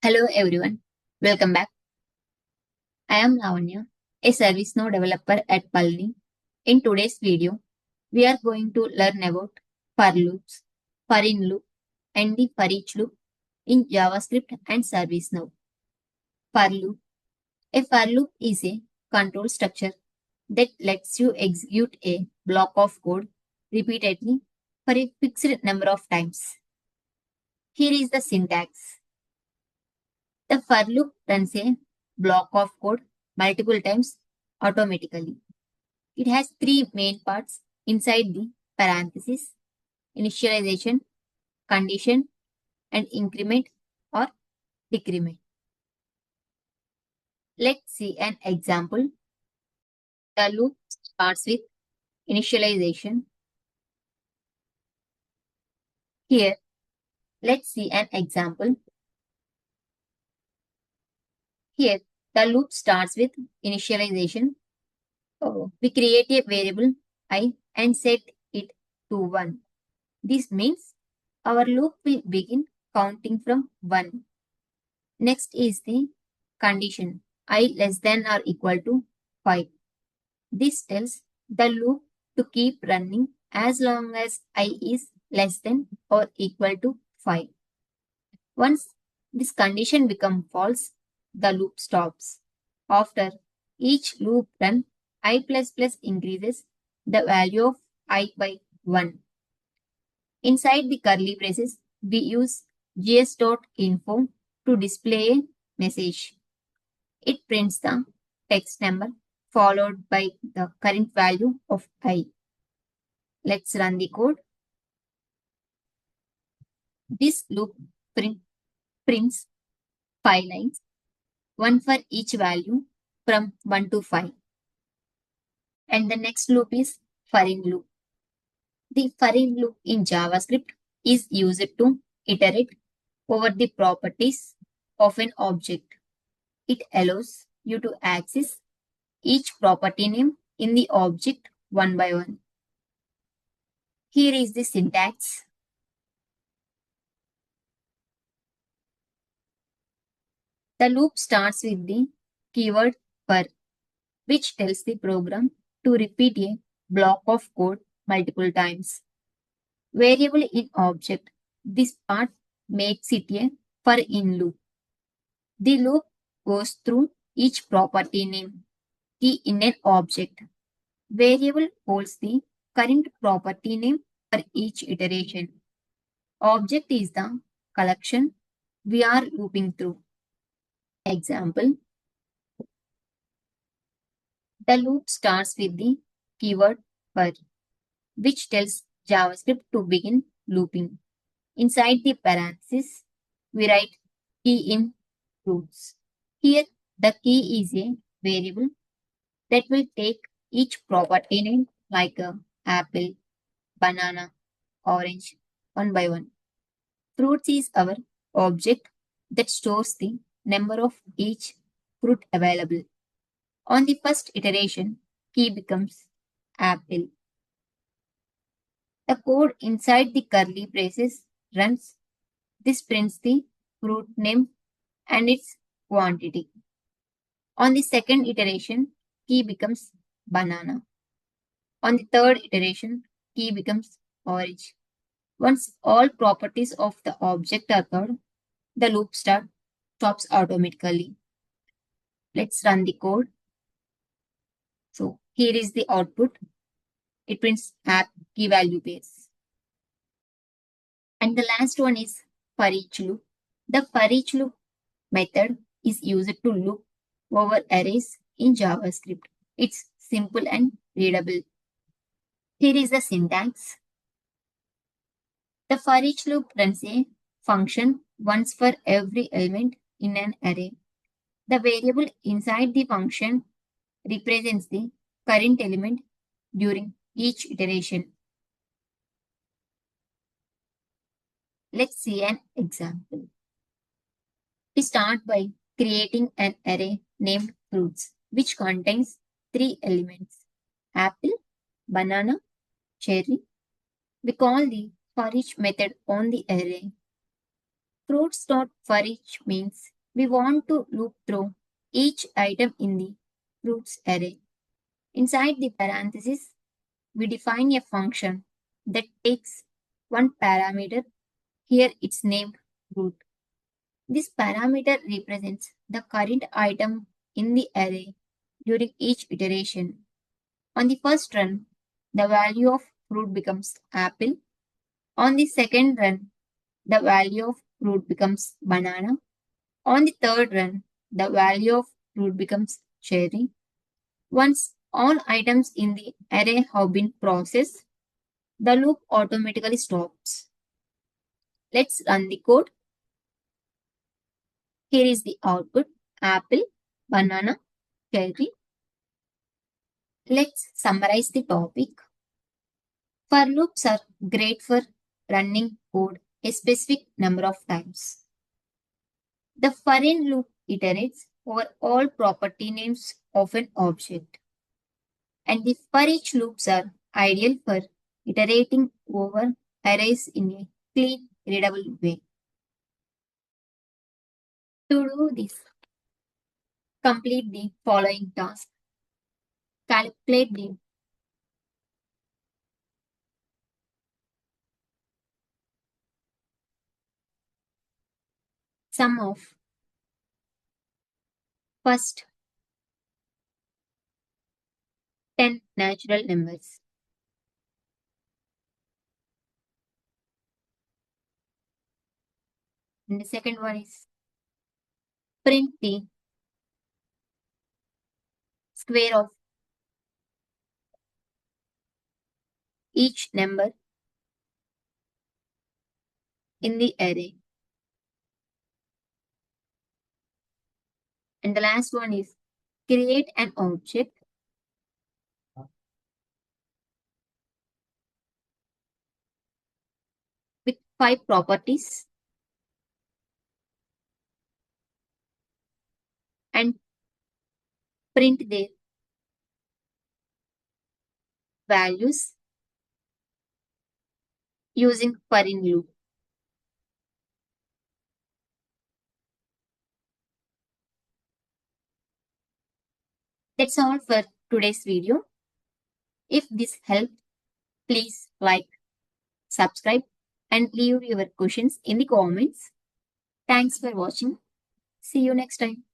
Hello everyone, welcome back. I am Lavanya, a ServiceNow developer at Palni. In today's video, we are going to learn about for loops, for in loop, and the for each loop in JavaScript and ServiceNow. For loop. A for loop is a control structure that lets you execute a block of code repeatedly for a fixed number of times. Here is the syntax. The for loop runs a block of code multiple times automatically. It has three main parts inside the parenthesis: initialization, condition, and increment or decrement. Let's see an example. The loop starts with initialization. Here, let's see an example. Here, the loop starts with initialization. We create a variable I and set it to 1. This means our loop will begin counting from 1. Next is the condition I less than or equal to 5. This tells the loop to keep running as long as I is less than or equal to 5. Once this condition becomes false, the loop stops. After each loop run, I++ increases the value of I by 1. Inside the curly braces, we use gs.info to display a message. It prints the text number followed by the current value of I. Let's run the code. This loop prints 5 lines, one for each value from 1 to 5. And the next loop is for in loop. The for in loop in JavaScript is used to iterate over the properties of an object. It allows you to access each property name in the object one by one. Here is the syntax. The loop starts with the keyword for, which tells the program to repeat a block of code multiple times. Variable in object. This part makes it a for in loop. The loop goes through each property name key in an object. Variable holds the current property name for each iteration. Object is the collection we are looping through. Example. The loop starts with the keyword for, which tells JavaScript to begin looping. Inside the parenthesis, we write key in fruits. Here, the key is a variable that will take each property name like apple, banana, orange, one by one. Fruits is our object that stores the number of each fruit available. On the first iteration, key becomes apple. The code inside the curly braces runs. This prints the fruit name and its quantity. On the second iteration, key becomes banana. On the third iteration, key becomes orange. Once all properties of the object are covered, the loop stops automatically. Let's run the code. So here is the output. It prints app key value base. And the last one is for each loop. The for each loop method is used to loop over arrays in JavaScript. It's simple and readable. Here is the syntax. The for each loop runs a function once for every element in an array. The variable inside the function represents the current element during each iteration. Let's see an example. We start by creating an array named fruits, which contains 3 elements: apple, banana, cherry. We call the forEach method on the array. Fruits.forEach means We want to loop through each item in the fruits array. Inside the parenthesis, we define a function that takes one parameter. Here it's named root. This parameter represents the current item in the array during each iteration. On the first run, the value of fruit becomes apple. On the second run, the value of fruit becomes banana. On the third run, the value of fruit becomes cherry. Once all items in the array have been processed, the loop automatically stops. Let's run the code. Here is the output: apple, banana, cherry. Let's summarize the topic. For loops are great for running code a specific number of times. The foreign loop iterates over all property names of an object. And the forEach loops are ideal for iterating over arrays in a clean, readable way. To do this, complete the following task. Calculate the sum of first 10 natural numbers. And the second one is print the square of each number in the array. And the last one is create an object with 5 properties and print their values using foreign loop. That's all for today's video. If this helped, please like, subscribe, and leave your questions in the comments. Thanks for watching. See you next time.